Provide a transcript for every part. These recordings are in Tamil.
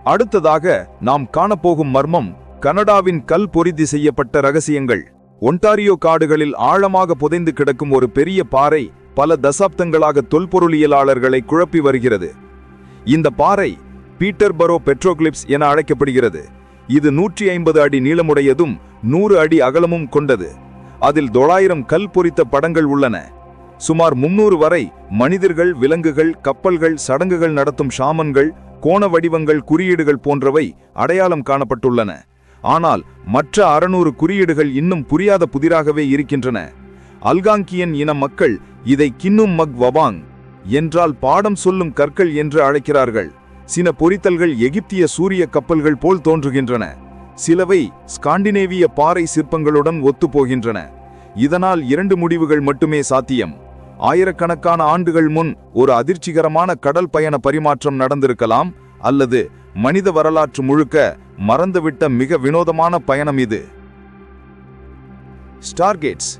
அடுத்ததாக நாம் காணப்போகும் மர்மம் கனடாவின் கல் பொறிதி செய்யப்பட்ட ரகசியங்கள். ஒன்டாரியோ காடுகளில் ஆழமாக புதைந்து கிடக்கும் ஒரு பெரிய பாறை பல தசாப்தங்களாக தொல்பொருளியலாளர்களை குழப்பி வருகிறது. இந்த பாறை பீட்டர்பரோ பெட்ரோக்ளிப்ஸ் என அழைக்கப்படுகிறது. இது 150 அடி நீளமுடையதும் 100 அடி அகலமும் கொண்டது. அதில் 900 கல் பொறித்த படங்கள் உள்ளன. சுமார் 300 வரை மனிதர்கள், விலங்குகள், கப்பல்கள், சடங்குகள் நடத்தும் ஷாமன்கள், கோண வடிவங்கள், குறியீடுகள் போன்றவை அடையாளம் காணப்பட்டுள்ளன. ஆனால் மற்ற 600 குறியீடுகள் இன்னும் புரியாத புதிராகவே இருக்கின்றன. அல்காங்கியன் இன மக்கள் இதை கின்னும் மக் வபாங் என்றால் பாடம் சொல்லும் கற்கள் என்று அழைக்கிறார்கள். சில பொறித்தல்கள் எகிப்திய சூரிய கப்பல்கள் போல் தோன்றுகின்றன. சிலவை ஸ்காண்டினேவிய பாறை சிற்பங்களுடன் ஒத்துப்போகின்றன. இதனால் 2 முடிவுகள் மட்டுமே சாத்தியம். ஆயிரக்கணக்கான ஆண்டுகள் முன் ஒரு அதிர்ச்சிகரமான கடல் பயண பரிமாற்றம் நடந்திருக்கலாம், அல்லது மனித வரலாற்று முழுக்க மறந்துவிட்ட மிக வினோதமான பயணம் இது. ஸ்டார்கேட்ஸ்.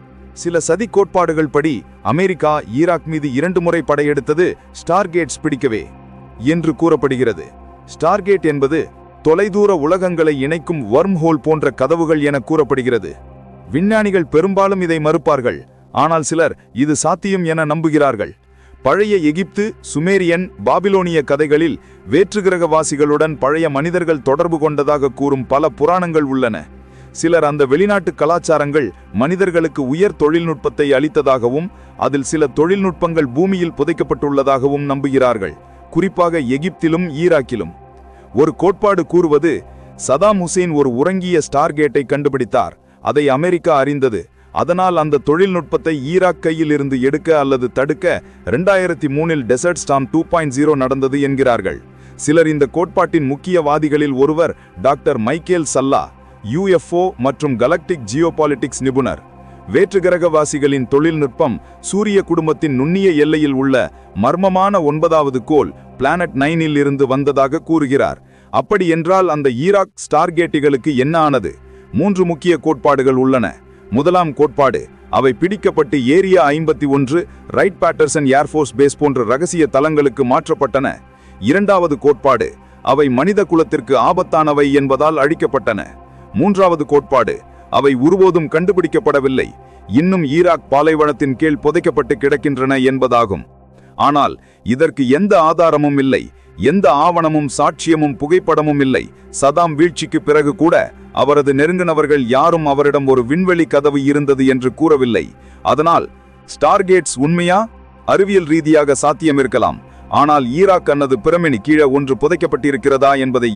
சில சதி கோட்பாடுகள் படி அமெரிக்கா ஈராக் மீது 2 முறை படையெடுத்தது ஸ்டார்கேட்ஸ் பிடிக்கவே என்று கூறப்படுகிறது. ஸ்டார்கேட் என்பது தொலைதூர உலகங்களை இணைக்கும் வர்ம்ஹோல் போன்ற கதவுகள் என கூறப்படுகிறது. விஞ்ஞானிகள் பெரும்பாலும் இதை மறுப்பார்கள், ஆனால் சிலர் இது சாத்தியம் என நம்புகிறார்கள். பழைய எகிப்து, சுமேரியன், பாபிலோனிய கதைகளில் வேற்றுகிரகவாசிகளுடன் பழைய மனிதர்கள் தொடர்பு கொண்டதாக கூறும் பல புராணங்கள் உள்ளன. சிலர் அந்த வெளிநாட்டு கலாச்சாரங்கள் மனிதர்களுக்கு உயர் தொழில்நுட்பத்தை அளித்ததாகவும் அதில் சில தொழில்நுட்பங்கள் பூமியில் புதைக்கப்பட்டுள்ளதாகவும் நம்புகிறார்கள், குறிப்பாக எகிப்திலும் ஈராக்கிலும். ஒரு கோட்பாடு கூறுவது சதாம் ஹுசேன் ஒரு உறங்கிய ஸ்டார்கேட்டை கண்டுபிடித்தார். அதை அமெரிக்கா அறிந்தது. அதனால் அந்த தொழில்நுட்பத்தை ஈராக் கையில் இருந்து எடுக்க அல்லது தடுக்க 2003இல் டெசர்ட் ஸ்டார்ம் 2.0 நடந்தது என்கிறார்கள். சிலர் இந்த கோட்பாட்டின் முக்கியவாதிகளில் ஒருவர் டாக்டர் மைக்கேல் சல்லா, UFO மற்றும் கலக்டிக் ஜியோபாலிட்டிக்ஸ் நிபுணர். வேற்றுகிரகவாசிகளின் தொழில்நுட்பம் சூரிய குடும்பத்தின் நுண்ணிய எல்லையில் உள்ள மர்மமான 9வது கோள் பிளானட் 9இல் இருந்து வந்ததாக கூறுகிறார். அப்படி என்றால் அந்த ஈராக் ஸ்டார்கேட்டுகளுக்கு என்ன ஆனது? 3 முக்கிய கோட்பாடுகள் உள்ளன. முதலாம் கோட்பாடு, அவை பிடிக்கப்பட்டு area 51, Wright Patterson air force base போன்ற ரகசிய தளங்களுக்கு மாற்றப்பட்டன. இரண்டாவது கோட்பாடு, அவை மனித குலத்திற்கு ஆபத்தானவை என்பதால் அழிக்கப்பட்டன. மூன்றாவது கோட்பாடு, அவை ஒருபோதும் கண்டுபிடிக்கப்படவில்லை, இன்னும் ஈராக் பாலைவனத்தின் கீழ் புதைக்கப்பட்டு கிடக்கின்றன என்பதாகும். ஆனால் இதற்கு எந்த ஆதாரமும் இல்லை, எந்த ஆவணமும் சாட்சியமும் புகைப்படமும் இல்லை. சதாம் வீழ்ச்சிக்கு பிறகு கூட அவரது நெருங்கினவர்கள் யாரும் அவரிடம் ஒரு விண்வெளி கதவு இருந்தது என்று கூறவில்லை. அதனால் ஸ்டார்கேட்ஸ் உண்மையா? அறிவியல் ரீதியாக சாத்தியம் இருக்கலாம், ஆனால் ஈராக் அல்லது பிரமினி கீழே ஒன்று புதைக்கப்பட்டிருக்கிறதா என்பதை